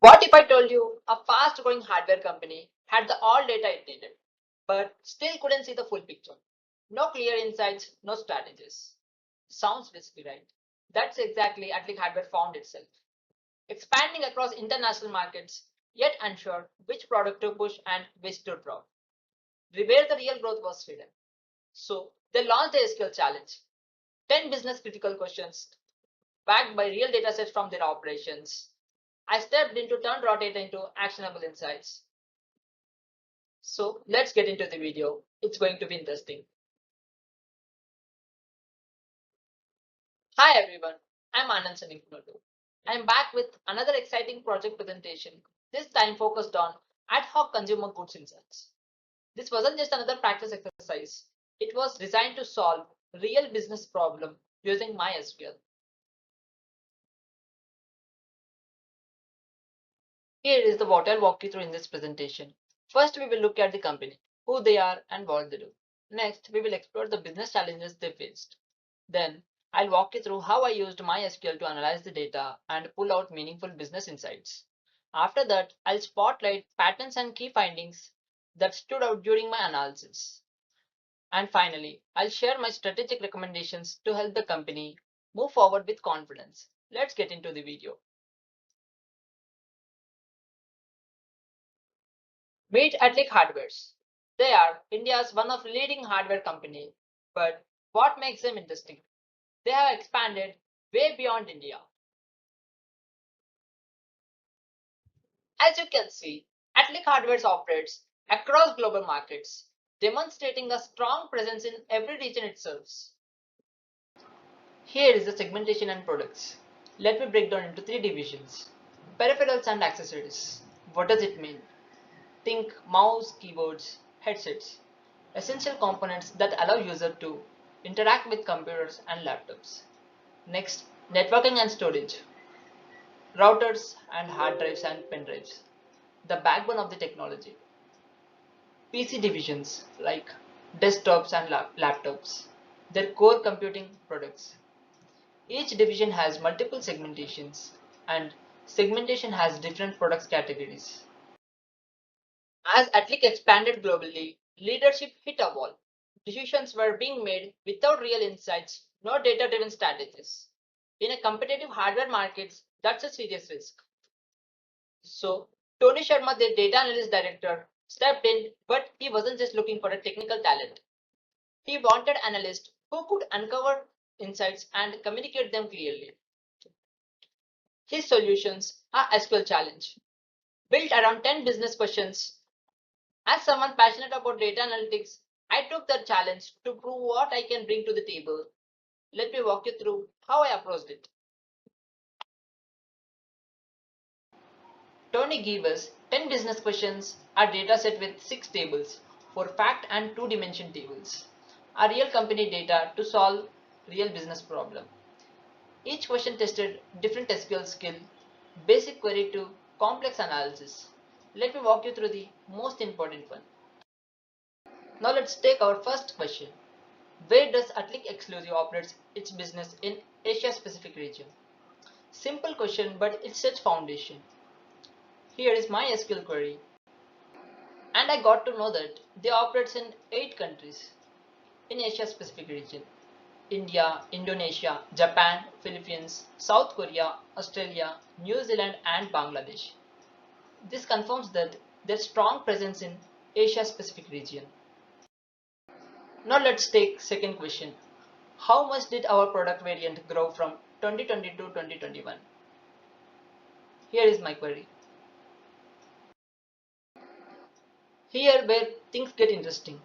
What if I told you a fast growing hardware company had the all data it needed, but still couldn't see the full picture? No clear insights, no strategies. Sounds risky, right? That's exactly AtliQ Hardware found itself. Expanding across international markets, yet unsure which product to push and which to drop. Where the real growth was hidden. So they launched the SQL challenge. 10 business critical questions backed by real datasets from their operations. I stepped in to turn raw data into actionable insights. So let's get into the video. It's going to be interesting. Hi everyone, I'm Anand Sanikunodu. I'm back with another exciting project presentation, this time focused on ad hoc consumer goods insights. This wasn't just another practice exercise. It was designed to solve real business problem using MySQL. Here is the what I'll walk you through in this presentation. First, we will look at the company, who they are and what they do. Next, we will explore the business challenges they faced. Then, I'll walk you through how I used MySQL to analyze the data and pull out meaningful business insights. After that, I'll spotlight patterns and key findings that stood out during my analysis. And finally, I'll share my strategic recommendations to help the company move forward with confidence. Let's get into the video. Meet AtliQ Hardwares. They are India's one of leading hardware company. But what makes them interesting? They have expanded way beyond India. As you can see, AtliQ Hardwares operates across global markets, demonstrating a strong presence in every region it serves. Here is the segmentation and products. Let me break down into three divisions. Peripherals and accessories. What does it mean? Think mouse, keyboards, headsets. Essential components that allow user to interact with computers and laptops. Next, networking and storage. Routers and hard drives and pen drives. The backbone of the technology. PC divisions like desktops and laptops. Their core computing products. Each division has multiple segmentations and segmentation has different products categories. As AtliQ expanded globally, leadership hit a wall. Decisions were being made without real insights, no data-driven strategies. In a competitive hardware market, that's a serious risk. So, Tony Sharma, the data analyst director, stepped in, but he wasn't just looking for a technical talent. He wanted analysts who could uncover insights and communicate them clearly. His solutions are SQL Challenge, built around 10 business questions. As someone passionate about data analytics, I took the challenge to prove what I can bring to the table. Let me walk you through how I approached it. Tony gave us 10 business questions, a dataset with 6 tables, 4 fact and 2 dimension tables, a real company data to solve real business problem. Each question tested different SQL skill, basic query to complex analysis. Let me walk you through the most important one. Now let's take our first question. Where does AtliQ Exclusive operates its business in Asia Pacific region? Simple question, but it sets foundation. Here is my SQL query. And I got to know that they operate in 8 countries in Asia Pacific region. India, Indonesia, Japan, Philippines, South Korea, Australia, New Zealand and Bangladesh. This confirms that there's strong presence in Asia Pacific region. Now let's take second question. How much did our product variant grow from 2020 to 2021? Here is my query. Here where things get interesting.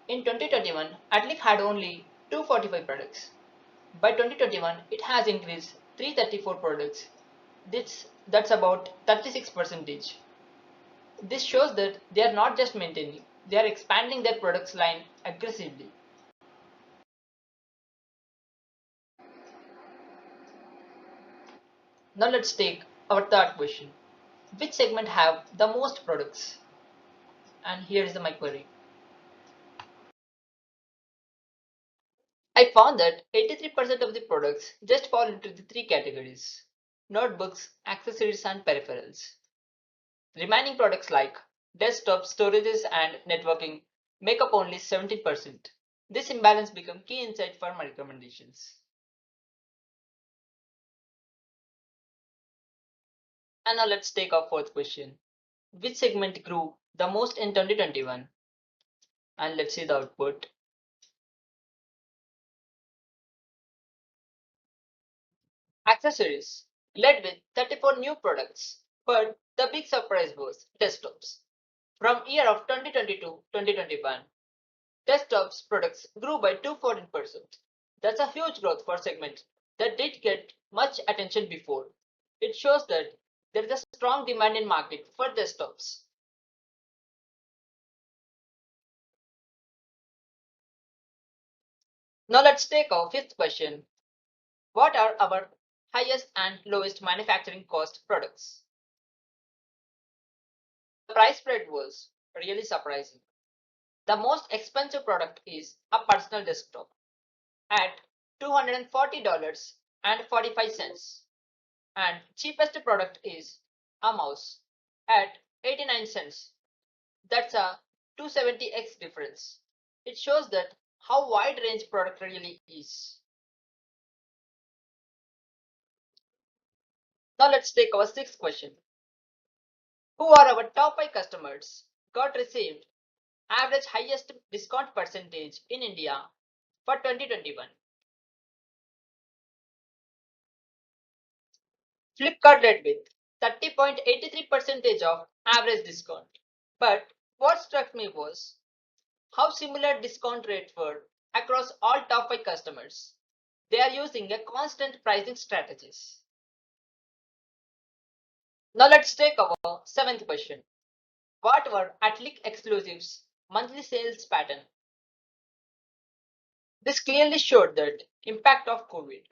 In 2021, AtliQ had only 245 products. By 2021, it has increased 334 products. That's about 36%. This shows that they are not just maintaining, they are expanding their products line aggressively. Now let's take our third question. Which segment have the most products? And here is my query. I found that 83% of the products just fall into the three categories: notebooks, accessories and peripherals. Remaining products like desktop, storages, and networking make up only 17%. This imbalance becomes key insight for my recommendations. And now let's take our fourth question. Which segment grew the most in 2021? And let's see the output. Accessories led with 34 new products, but the big surprise was desktops. From year of 2020 to 2021, desktops products grew by 214%. That's a huge growth for a segment that did get much attention before. It shows that there is a strong demand in market for desktops. Now let's take our fifth question. What are our highest and lowest manufacturing cost products? The price spread was really surprising. The most expensive product is a personal desktop at $240.45, and cheapest product is a mouse at 89 cents. That's a 270x difference. It shows that how wide range product really is. Now let's take our sixth question. Who are our top 5 customers got received average highest discount percentage in India for 2021? Flipkart led with 30.83% of average discount. But what struck me was how similar discount rates were across all top 5 customers. They are using a constant pricing strategies. Now let's take our seventh question. What were AtliQ exclusives monthly sales pattern? This clearly showed that impact of COVID.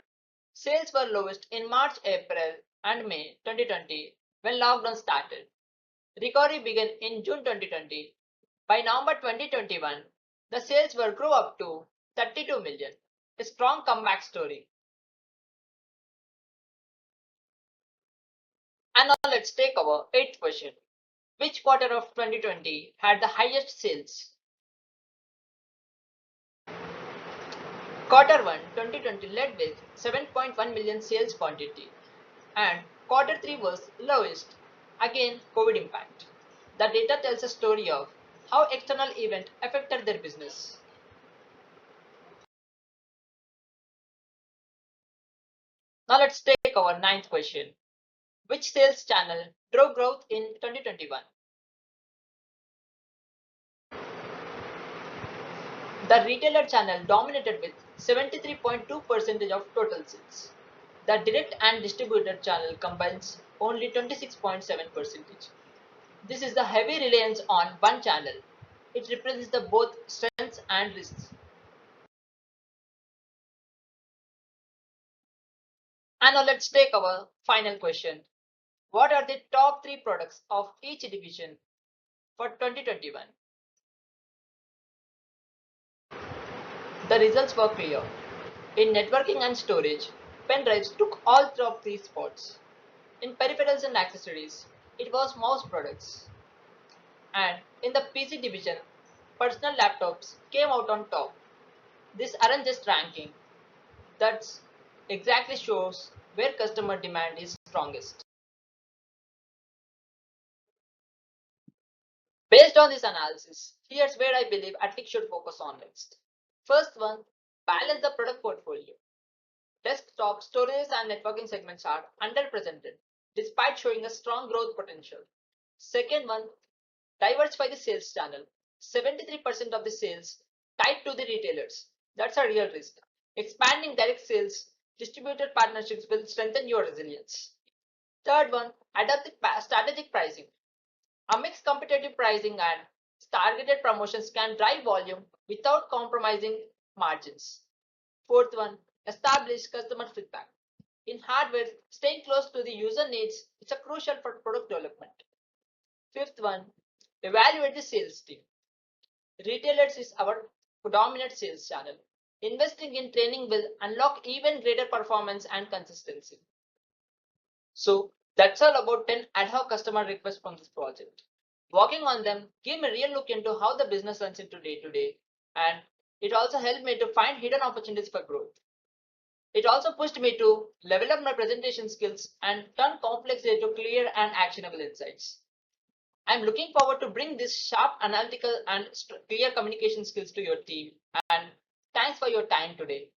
Sales were lowest in March, April, and May 2020 when lockdown started. Recovery began in June 2020. By November 2021, the sales were grew up to 32 million, a strong comeback story. And now let's take our eighth question. Which quarter of 2020 had the highest sales? Quarter 1 2020 led with 7.1 million sales quantity, and quarter 3 was lowest. Again, COVID impact. The data tells a story of how external event affected their business. Now let's take our ninth question. Which sales channel drove growth in 2021? The retailer channel dominated with 73.2% of total sales. The direct and distributor channel combines only 26.7%. This is the heavy reliance on one channel. It represents the both strengths and risks. And now let's take our final question. What are the top 3 products of each division for 2021? The results were clear. In networking and storage, pen drives took all top 3 spots. In peripherals and accessories, it was mouse products. And in the PC division, personal laptops came out on top. This aren't just ranking, that exactly shows where customer demand is strongest. Based on this analysis, here's where I believe AtliQ should focus on next. First one, balance the product portfolio. Desktop, storage, and networking segments are underrepresented despite showing a strong growth potential. Second one, diversify the sales channel. 73% of the sales tied to the retailers. That's a real risk. Expanding direct sales, distributed partnerships will strengthen your resilience. Third one, adapt the strategic pricing. A mixed competitive pricing and targeted promotions can drive volume without compromising margins. Fourth one, establish customer feedback. In hardware, staying close to the user needs is a crucial for product development. Fifth one, evaluate the sales team. Retailers is our dominant sales channel. Investing in training will unlock even greater performance and consistency. So, That's all about 10 ad hoc customer requests from this project. Working on them gave me a real look into how the business runs into day to day, and it also helped me to find hidden opportunities for growth. It also pushed me to level up my presentation skills and turn complex data into clear and actionable insights. I'm looking forward to bring this sharp analytical and clear communication skills to your team, and thanks for your time today.